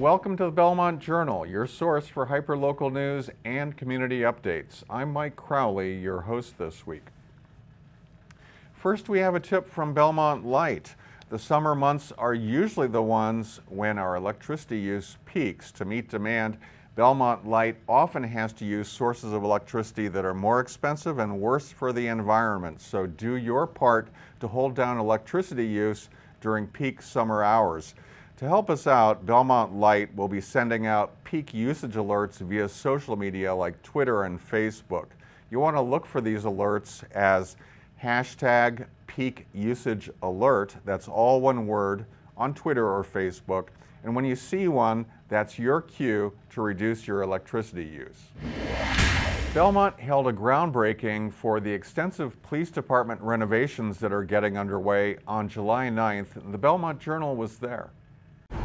welcome to the Belmont Journal, your source for hyperlocal news and community updates. I'm Mike Crowley, your host this week. First, we have a tip from Belmont Light. The summer months are usually the ones when our electricity use peaks. To meet demand, Belmont Light often has to use sources of electricity that are more expensive and worse for the environment. So do your part to hold down electricity use during peak summer hours. To help us out, Belmont Light will be sending out peak usage alerts via social media like Twitter and Facebook. You want to look for these alerts as hashtag peak usage alert, that's all one word, on Twitter or Facebook. And when you see one, that's your cue to reduce your electricity use. Belmont held a groundbreaking for the extensive police department renovations that are getting underway on July 9th. The Belmont Journal was there.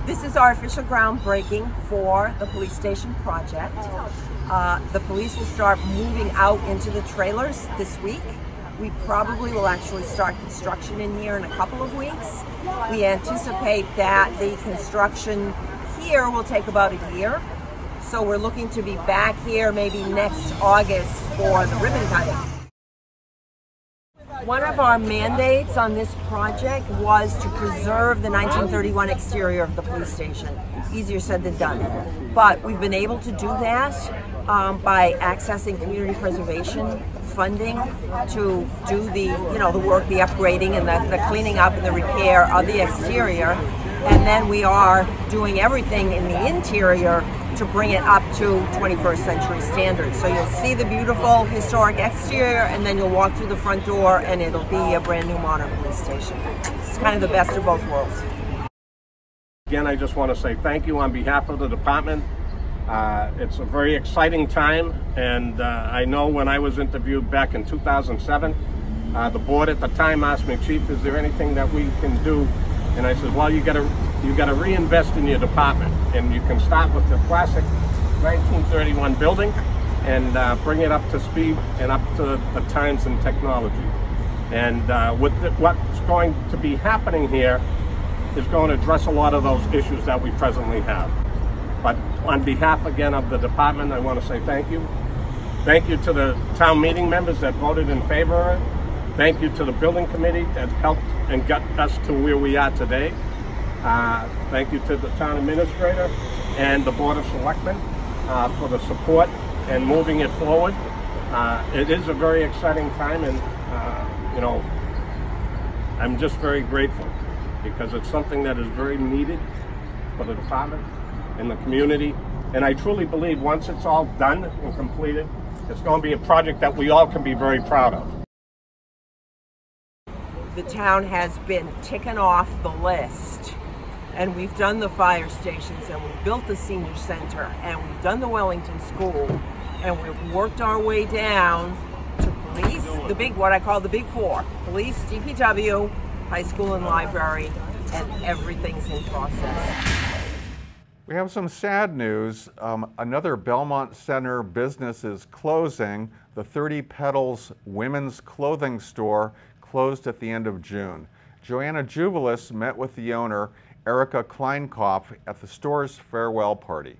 This is our official groundbreaking for the police station project. The police will start moving out into the trailers this week. We probably will actually start construction in here in a couple of weeks. We anticipate that the construction here will take about a year. So we're looking to be back here maybe next August for the ribbon cutting. One of our mandates on this project was to preserve the 1931 exterior of the police station. Easier said than done. But we've been able to do that by accessing community preservation funding to do the, the work, the upgrading and the cleaning up and the repair of the exterior. And then we are doing everything in the interior to bring it up to 21st century standards. So you'll see the beautiful historic exterior and then you'll walk through the front door and it'll be a brand new modern police station. It's kind of the best of both worlds. Again, I just want to say thank you on behalf of the department. It's a very exciting time, and I know when I was interviewed back in 2007, the board at the time asked me, Chief, is there anything that we can do? And I said, well, you got to reinvest in your department, and you can start with the classic 1931 building and bring it up to speed and up to the times and technology. And what's going to be happening here is going to address a lot of those issues that we presently have. But on behalf again of the department, I want to say thank you. Thank you to the town meeting members that voted in favor of it. Thank you to the building committee that helped and got us to where we are today. Thank you to the town administrator and the Board of Selectmen for the support and moving it forward. It is a very exciting time, and I'm just very grateful because it's something that is very needed for the department and the community. And I truly believe once it's all done and completed, it's going to be a project that we all can be very proud of. The town has been ticking off the list, and we've done the fire stations, and we've built the senior center, and we've done the Wellington School, and we've worked our way down to police, what I call the big four: police, DPW, high school and library, and everything's in process. We have some sad news. Another Belmont Center business is closing. The 30 Petals women's clothing store closed at the end of June. Joanna Tzouvelis met with the owner, Erica Kleinkopf, at the store's farewell party.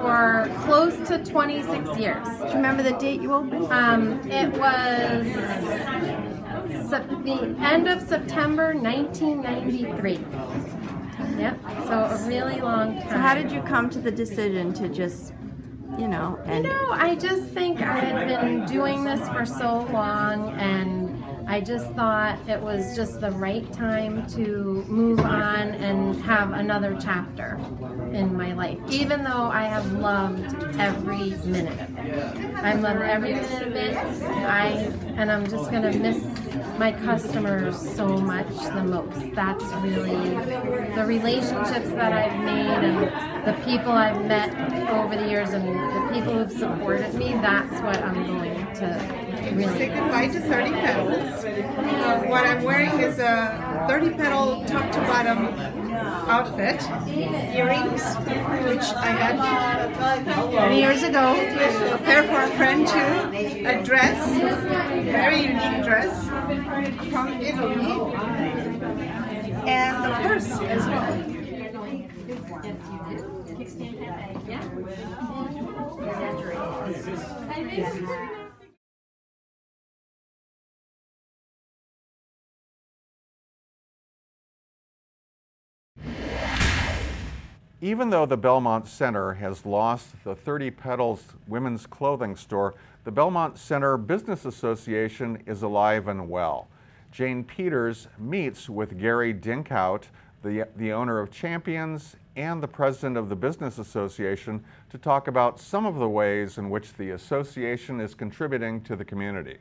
For close to 26 years. Do you remember the date you opened? It was the end of September 1993. Yep, so a really long time. So how did you come to the decision to just, end? I just think I had been doing this for so long, and I just thought it was just the right time to move on and have another chapter in my life, even though I have loved every minute of it. I've loved every minute of it, and I'm just going to miss my customers so much the most. That's really the relationships that I've made and the people I've met over the years and the people who've supported me. That's what I'm going to really say goodbye to 30 Petals. What I'm wearing is a 30 petal top to bottom outfit, earrings, which I had many years ago, a pair for a friend too, a dress, very unique dress from Italy, and a purse as well. Even though the Belmont Center has lost the 30 Petals women's clothing store, the Belmont Center Business Association is alive and well. Jane Peters meets with Gerry Dinkhaut, the owner of Champions and the president of the Business Association, to talk about some of the ways in which the association is contributing to the community.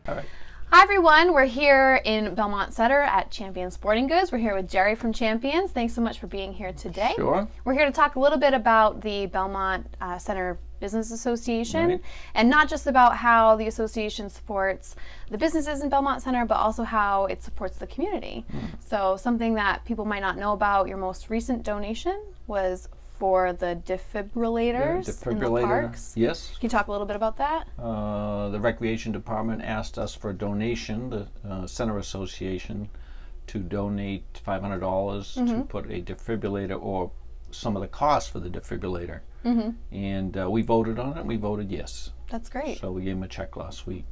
All right. Hi everyone, we're here in Belmont Center at Champions Sporting Goods. We're here with Gerry from Champions. Thanks so much for being here today. Sure. We're here to talk a little bit about the Belmont Center Business Association, Right. and not just about how the association supports the businesses in Belmont Center, but also how it supports the community. So something that people might not know about, your most recent donation was for the defibrillators in the parks. Yes. Can you talk a little bit about that? The Recreation Department asked us for a donation, the Center Association, to donate $500 to put a defibrillator, or some of the cost for the defibrillator. And we voted on it, and we voted yes. That's great. So we gave them a check last week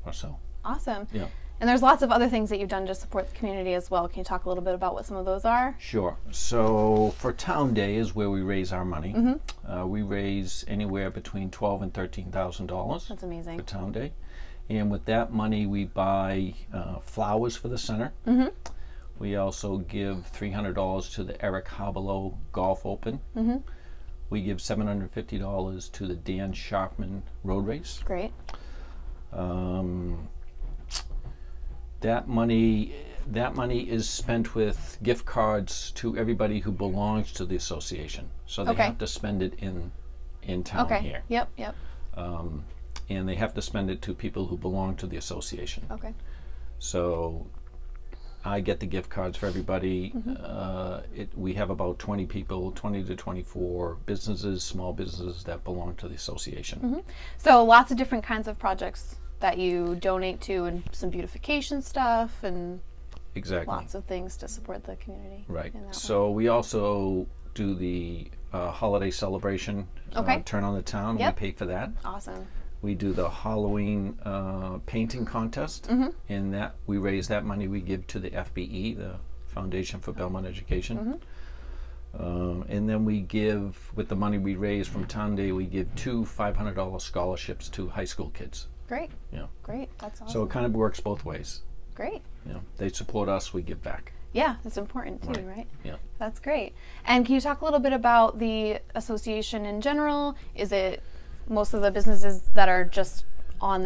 or so. Awesome. Yeah. And there's lots of other things that you've done to support the community as well. Can you talk a little bit about what some of those are? Sure. So for Town Day is where we raise our money. We raise anywhere between $12,000 and $13,000. That's amazing. For Town Day. And with that money we buy flowers for the center. We also give $300 to the Eric Habelow Golf Open. We give $750 to the Dan Sharpman Road Race. Great. That money is spent with gift cards to everybody who belongs to the association. So they have to spend it in town here. Yep, yep. And they have to spend it to people who belong to the association. Okay. So I get the gift cards for everybody. We have about 20 people, 20 to 24 businesses, small businesses that belong to the association. So lots of different kinds of projects that you donate to, and some beautification stuff, and lots of things to support the community. Right. So we also do the holiday celebration, Turn on the Town. We pay for that. Awesome. We do the Halloween painting contest, and that we raise that money we give to the FBE, the Foundation for Belmont Education. And then we give, with the money we raise from Town Day, we give 2 $500 scholarships to high school kids. Great. Yeah. Great. That's awesome. So it kind of works both ways. Great. You know, they support us, we give back. Yeah, that's important too, right? Yeah. That's great. And can you talk a little bit about the association in general? Is it most of the businesses that are just on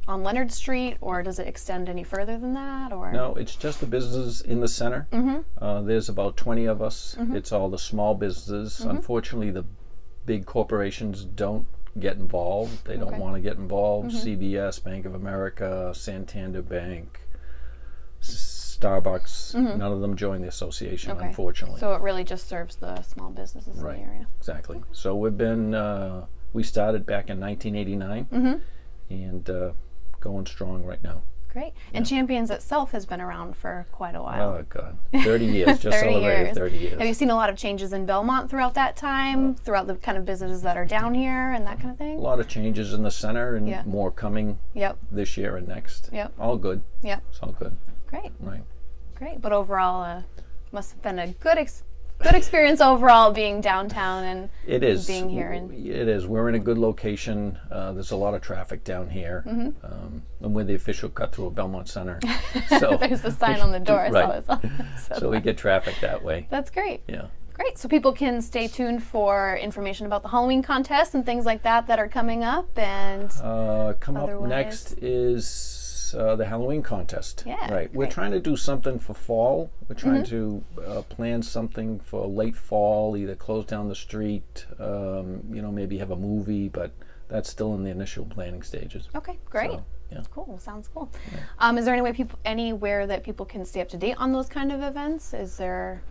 Leonard Street, or does it extend any further than that? Or no, it's just the businesses in the center. There's about 20 of us. It's all the small businesses. Unfortunately, the big corporations don't get involved. They don't want to get involved. CBS, Bank of America, Santander Bank, Starbucks, none of them join the association, unfortunately. So it really just serves the small businesses in the area. Exactly. So we've been, we started back in 1989 and going strong right now. Great. And Champions itself has been around for quite a while. Oh, God. 30 years. Just 30 celebrated years. 30 years. Have you seen a lot of changes in Belmont throughout that time, throughout the kind of businesses that are down here and that kind of thing? A lot of changes in the center, and more coming this year and next. All good. It's all good. Great. Right. Great. But overall, must have been a good experience overall, being downtown and it is. Being here. It is. We're in a good location. There's a lot of traffic down here. And we're the official cut-through of Belmont Center. So there's a sign on the door. Right. So we get traffic that way. That's great. Yeah. Great. So people can stay tuned for information about the Halloween contest and things like that are coming up. And come up next is the Halloween contest. Yeah. Right. We're trying to do something for fall. We're trying to plan something for late fall, either close down the street, maybe have a movie, but that's still in the initial planning stages. Okay, great. So, yeah. Cool. Sounds cool. Is there anywhere that people can stay up to date on those kind of events? Is there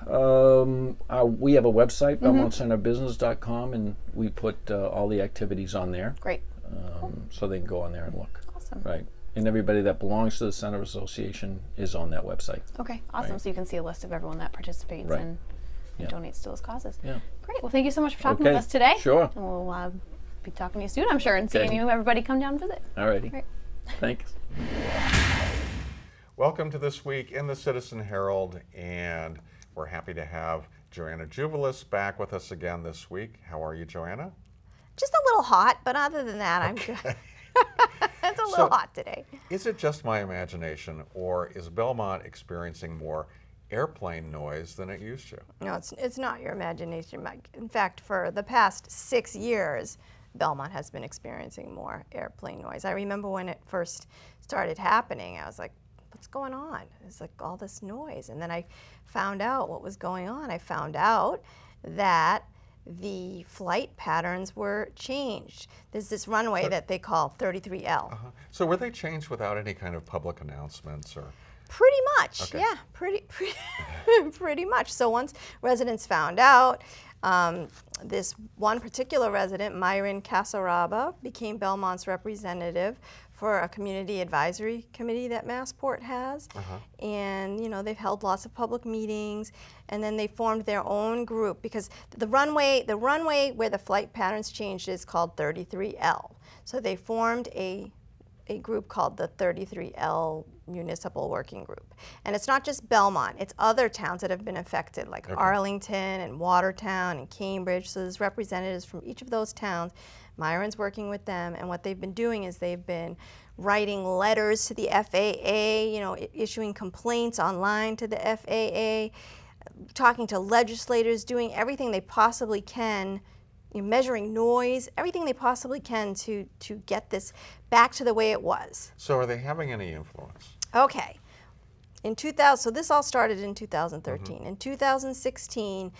We have a website, BelmontCenterBusiness.com, and we put all the activities on there. Great. So they can go on there and look. Awesome. Right. And everybody that belongs to the Center Association is on that website. Okay, awesome. Right. So you can see a list of everyone that participates Right. and donates to those causes. Yeah. Great. Well, thank you so much for talking with us today. Sure. And we'll be talking to you soon, I'm sure, and seeing you, everybody come down and visit. All righty. Great. Thanks. Welcome to This Week in the Citizen-Herald, and we're happy to have Joanna Tzouvelis back with us again this week. How are you, Joanna? Just a little hot, but other than that, I'm good. It's a little hot today. Is it just my imagination, or is Belmont experiencing more airplane noise than it used to? No, it's not your imagination, Mike. In fact, for the past 6 years, Belmont has been experiencing more airplane noise. I remember when it first started happening, I was like, what's going on? It's like all this noise. And then I found out what was going on. I found out that the flight patterns were changed. There's this runway that they call 33L. So were they changed without any kind of public announcements, or? Pretty much, Okay. yeah, pretty much. So once residents found out, this one particular resident, Myron Casaraba, became Belmont's representative for a community advisory committee that Massport has. And you know, they've held lots of public meetings, and then they formed their own group, because the runway where the flight patterns changed is called 33L. So they formed a group called the 33L Municipal Working Group. And it's not just Belmont, it's other towns that have been affected, like Arlington and Watertown and Cambridge. So there's representatives from each of those towns. Myron's working with them, and what they've been doing is they've been writing letters to the FAA, you know, issuing complaints online to the FAA, talking to legislators, doing everything they possibly can, measuring noise, everything they possibly can to get this back to the way it was. So are they having any influence? Okay. In 2000, so this all started in 2013. In 2016,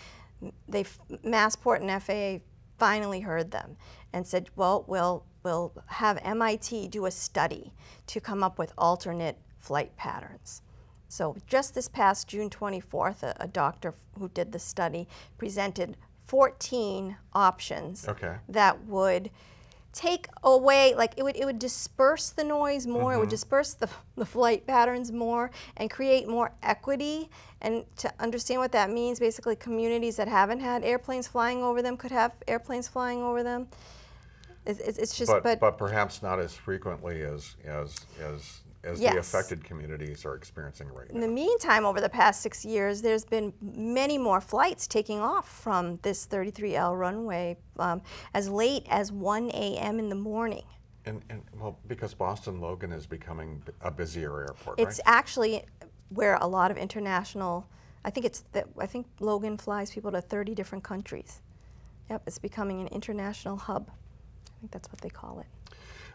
Massport and FAA finally heard them and said, well, we'll have MIT do a study to come up with alternate flight patterns. So just this past June 24th, a doctor who did the study presented 14 options that would take away, like it would disperse the noise more, it would disperse the flight patterns more, and create more equity. And to understand what that means, basically communities that haven't had airplanes flying over them could have airplanes flying over them. It's just, but perhaps not as frequently as the affected communities are experiencing right now. In the meantime, over the past 6 years, there's been many more flights taking off from this 33L runway as late as 1 a.m. in the morning. And well, because Boston Logan is becoming a busier airport, It's actually where a lot of international, I think Logan flies people to 30 different countries. Yep, it's becoming an international hub. I think that's what they call it.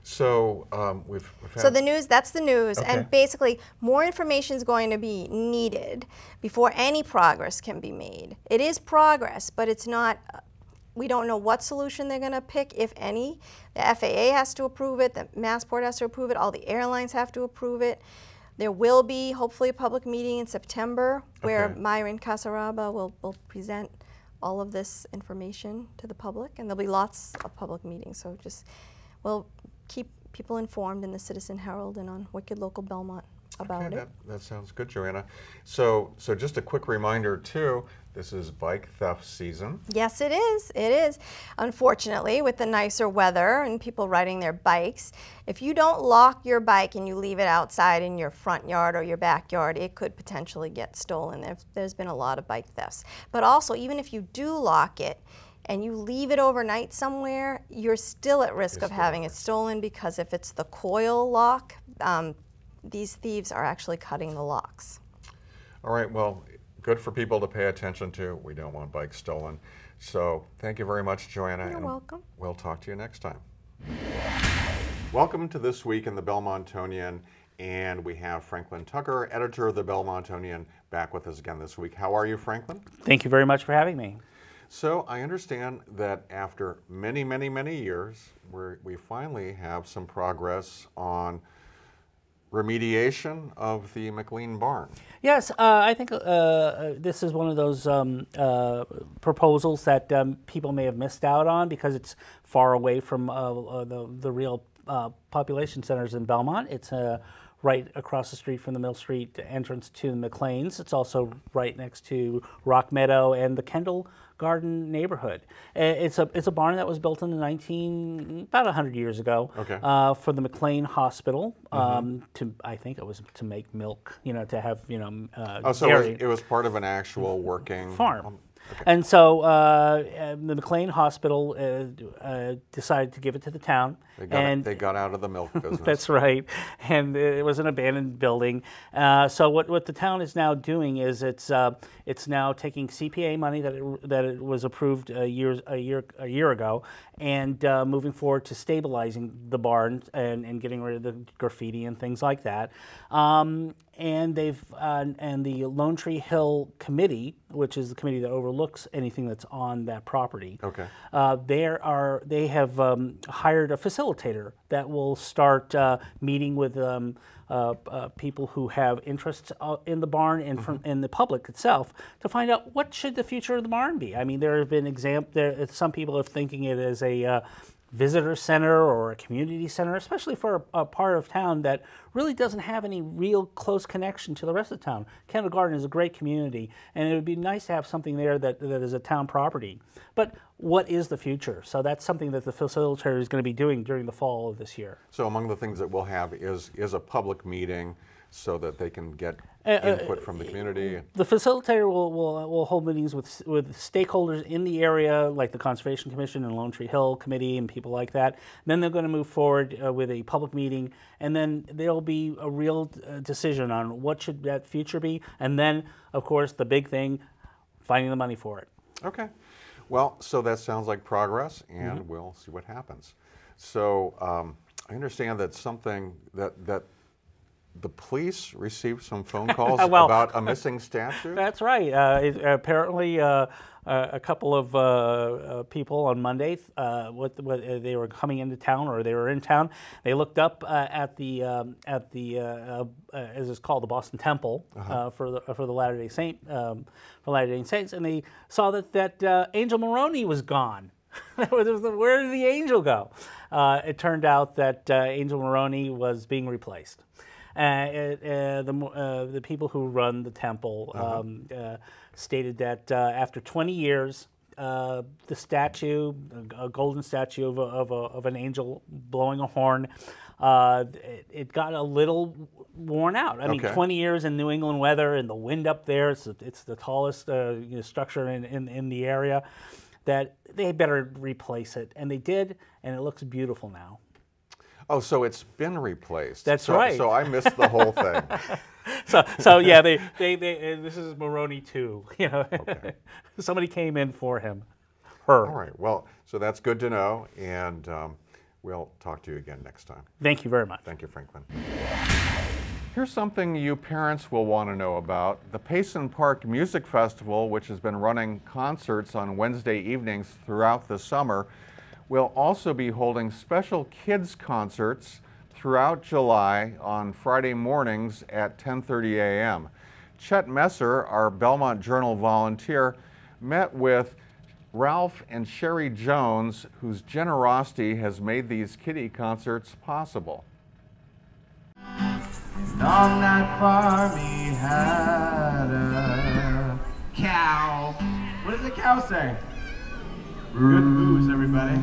So we've had, so the news, that's the news, and basically more information is going to be needed before any progress can be made. It is progress, but it's not, we don't know what solution they're going to pick, if any. The FAA has to approve it, the Massport has to approve it, all the airlines have to approve it. There will be hopefully a public meeting in September where Myron Casaraba will present all of this information to the public, and there'll be lots of public meetings, so just, we'll keep people informed in the Citizen-Herald and on Wicked Local Belmont about it. That sounds good, Joanna. So just a quick reminder too, this is bike theft season. Yes, it is. It is. Unfortunately, with the nicer weather and people riding their bikes, if you don't lock your bike and you leave it outside in your front yard or your backyard, it could potentially get stolen. There's been a lot of bike thefts. But also, even if you do lock it, and you leave it overnight somewhere, you're still at risk of having it stolen, because if it's the coil lock, these thieves are actually cutting the locks. All right, well, good for people to pay attention to. We don't want bikes stolen. So thank you very much, Joanna. You're welcome. We'll talk to you next time. Welcome to This Week in the Belmontonian, and we have Franklin Tucker, editor of the Belmontonian, back with us again this week. How are you, Franklin? Thank you very much for having me. So I understand that after many, many, many years, we finally have some progress on remediation of the McQueen barn. Yes, I think this is one of those proposals that people may have missed out on because it's far away from the real population centers in Belmont. It's right across the street from the Mill Street entrance to the McLean's. It's also right next to Rock Meadow and the Kendall Garden neighborhood. It's a barn that was built in the about 100 years ago, okay, for the McLean Hospital. I think it was to make milk, to have so dairy. it was part of an actual working farm. Okay. And so the McLean Hospital decided to give it to the town. They got out of the milk business. That's right. And it was an abandoned building. So what the town is now doing is it's now taking CPA money that it was approved a year ago, and moving forward to stabilizing the barn and getting rid of the graffiti and things like that. And the Lone Tree Hill Committee, which is the committee that overlooks anything that's on that property, okay, they have hired a facilitator that will start meeting with people who have interests in the barn and in the public itself to find out what should the future of the barn be. I mean, there have been some people are thinking it as a visitor center or a community center, especially for a part of town that really doesn't have any real close connection to the rest of the town. Kendall Garden is a great community, and it would be nice to have something there that is a town property. But what is the future? So that's something that the facilitator is going to be doing during the fall of this year. So among the things that we'll have is a public meeting so that they can get input from the community. The facilitator will hold meetings with stakeholders in the area, like the Conservation Commission and Lone Tree Hill Committee and people like that. And then they're going to move forward with a public meeting, and then there'll be a real decision on what should that future be. And then, of course, the big thing, finding the money for it. Okay. Well, so that sounds like progress, and we'll see what happens. So I understand that that the police received some phone calls about a missing statue? That's right. Apparently, a couple of people on Monday, they were coming into town or they were in town. They looked up at the as it's called, the Boston Temple for the Latter-day Saints, and they saw that Angel Maroney was gone. Where did the angel go? It turned out that Angel Maroney was being replaced. The people who run the temple stated that after 20 years, the statue, a golden statue of an angel blowing a horn, it got a little worn out. I mean, 20 years in New England weather and the wind up there, it's the tallest structure in the area, that they better replace it. And they did, and it looks beautiful now. Oh, so it's been replaced. That's right. So I missed the whole thing. So yeah, they this is Maroney too. Okay. Somebody came in for him. Her. All right. Well, so that's good to know, and we'll talk to you again next time. Thank you very much. Thank you, Franklin. Here's something you parents will want to know about. The Payson Park Music Festival, which has been running concerts on Wednesday evenings throughout the summer, will also be holding special kids concerts throughout July on Friday mornings at 10:30 a.m. Chet Messer, our Belmont Journal volunteer, met with Ralph and Sherry Jones, whose generosity has made these kiddie concerts possible. And on that farm he had a cow. What does the cow say? Good booze, everybody.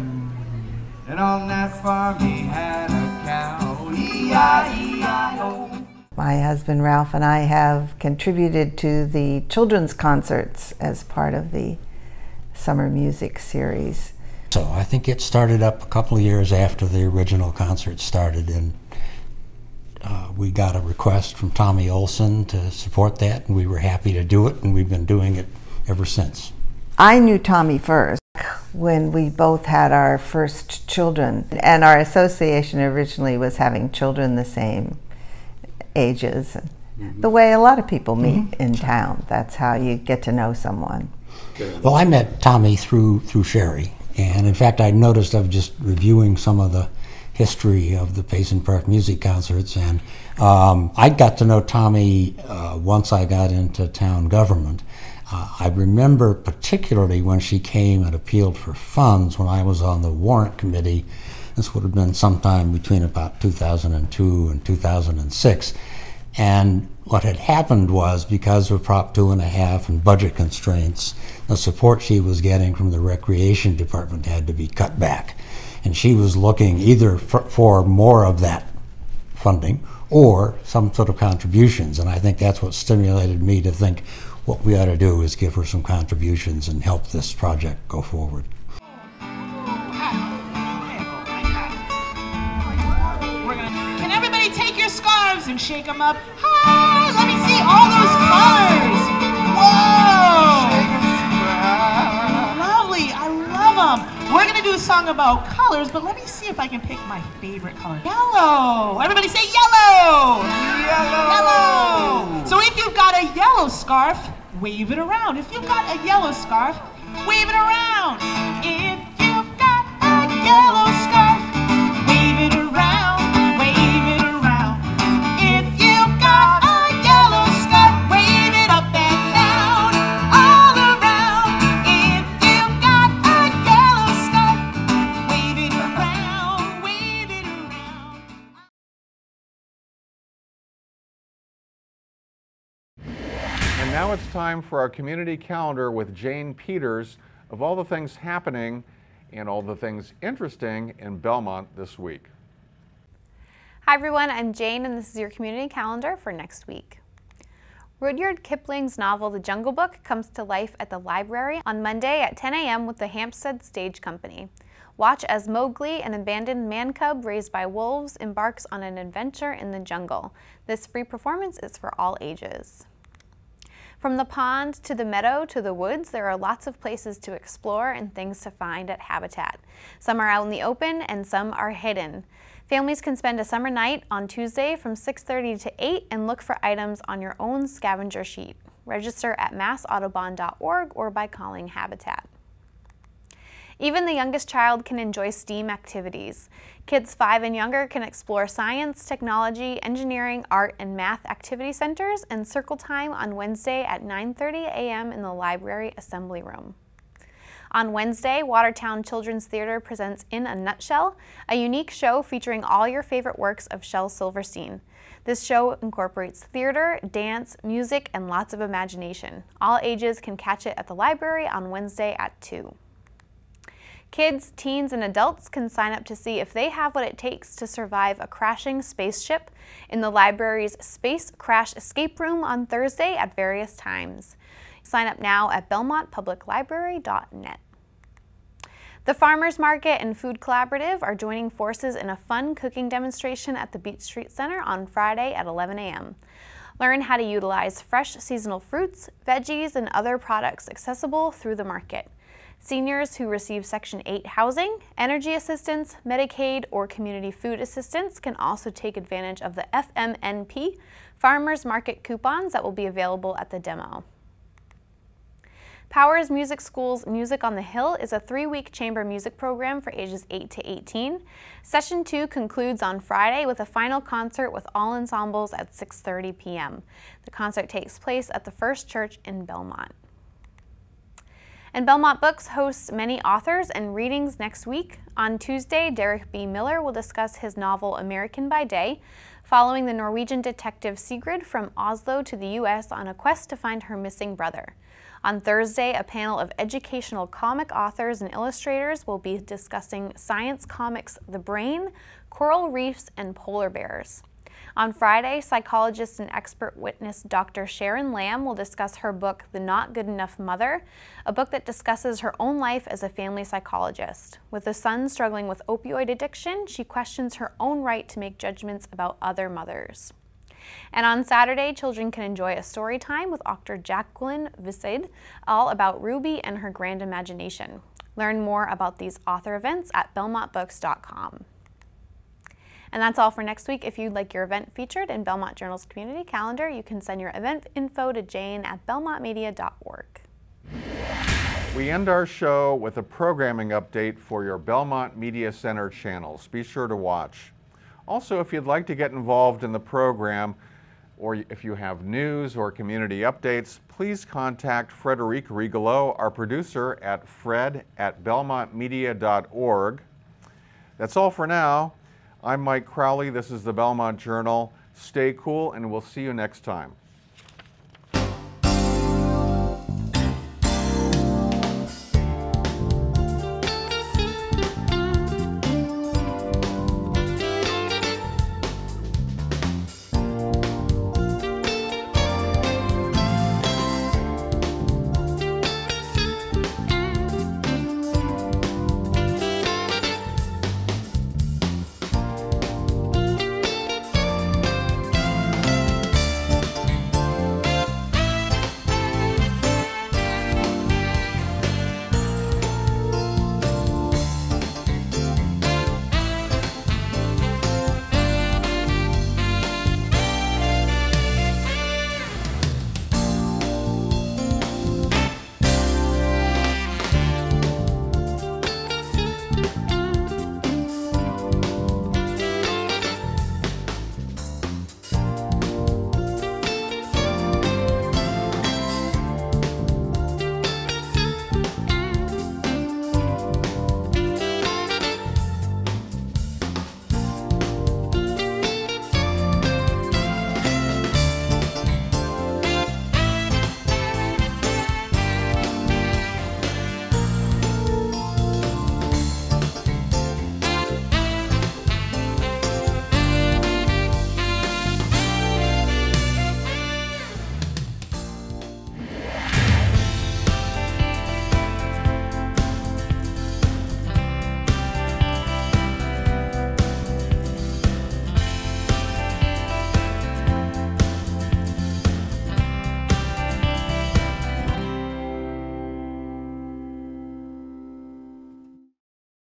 And on that farm he had a cow. E-I-E-I-O. My husband Ralph and I have contributed to the children's concerts as part of the summer music series. So I think it started up a couple of years after the original concert started, and we got a request from Tommy Olson to support that, and we were happy to do it, and we've been doing it ever since. I knew Tommy first when we both had our first children, and our association originally was having children the same ages. The way a lot of people meet in town. That's how you get to know someone. Well, I met Tommy through Sherry, and in fact I noticed, I was just reviewing some of the history of the Payson Park music concerts. And I got to know Tommy once I got into town government. I remember particularly when she came and appealed for funds when I was on the warrant committee. This would have been sometime between about 2002 and 2006. And what had happened was, because of Prop 2.5 and budget constraints, the support she was getting from the Recreation Department had to be cut back. And she was looking either for more of that funding or some sort of contributions. And I think that's what stimulated me to think what we ought to do is give her some contributions and help this project go forward. Can everybody take your scarves and shake them up? Hi, let me see all those colors. Whoa! Lovely, I love them. We're gonna do a song about colors, but let me see if I can pick my favorite color. Yellow. Everybody say yellow. Yellow. Yellow. So if you've got a yellow scarf, wave it around. If you've got a yellow scarf, wave it around. If you've got a yellow scarf, wave it around, wave it around. If you've got a yellow scarf, wave it up and down, all around. If you've got a yellow scarf, wave it around, wave it around. And now it's time for our community calendar with Jane Peters of all the things happening and all the things interesting in Belmont this week. Hi everyone, I'm Jane and this is your community calendar for next week. Rudyard Kipling's novel The Jungle Book comes to life at the library on Monday at 10 a.m. with the Hampstead Stage Company. Watch as Mowgli, an abandoned man cub raised by wolves, embarks on an adventure in the jungle. This free performance is for all ages. From the pond to the meadow to the woods, there are lots of places to explore and things to find at Habitat. Some are out in the open and some are hidden. Families can spend a summer night on Tuesday from 6:30 to 8 and look for items on your own scavenger sheet. Register at massaudubon.org or by calling Habitat. Even the youngest child can enjoy STEAM activities. Kids 5 and younger can explore science, technology, engineering, art, and math activity centers and circle time on Wednesday at 9:30 a.m. in the library assembly room. On Wednesday, Watertown Children's Theater presents In a Nutshell, a unique show featuring all your favorite works of Shel Silverstein. This show incorporates theater, dance, music, and lots of imagination. All ages can catch it at the library on Wednesday at 2. Kids, teens, and adults can sign up to see if they have what it takes to survive a crashing spaceship in the library's Space Crash Escape Room on Thursday at various times. Sign up now at belmontpubliclibrary.net. The Farmers Market and Food Collaborative are joining forces in a fun cooking demonstration at the Beach Street Center on Friday at 11 a.m. Learn how to utilize fresh seasonal fruits, veggies, and other products accessible through the market. Seniors who receive Section 8 housing, energy assistance, Medicaid, or community food assistance can also take advantage of the FMNP Farmers Market coupons that will be available at the demo. Powers Music School's Music on the Hill is a 3-week chamber music program for ages 8 to 18. Session 2 concludes on Friday with a final concert with all ensembles at 6:30 p.m. The concert takes place at the First Church in Belmont. And Belmont Books hosts many authors and readings next week. On Tuesday, Derek B. Miller will discuss his novel American by Day, following the Norwegian detective Sigrid from Oslo to the U.S. on a quest to find her missing brother. On Thursday, a panel of educational comic authors and illustrators will be discussing science comics The Brain, coral reefs, and polar bears. On Friday, psychologist and expert witness Dr. Sharon Lamb will discuss her book, The Not Good Enough Mother, a book that discusses her own life as a family psychologist. With a son struggling with opioid addiction, she questions her own right to make judgments about other mothers. And on Saturday, children can enjoy a story time with Dr. Jacqueline Vissaid, all about Ruby and her grand imagination. Learn more about these author events at belmontbooks.com. And that's all for next week. If you'd like your event featured in Belmont Journal's community calendar, you can send your event info to jane@belmontmedia.org. We end our show with a programming update for your Belmont Media Center channels. Be sure to watch. Also, if you'd like to get involved in the program, or if you have news or community updates, please contact Frederic Rigoleau, our producer, at fred@belmontmedia.org. That's all for now. I'm Mike Crowley. This is the Belmont Journal. Stay cool, and we'll see you next time.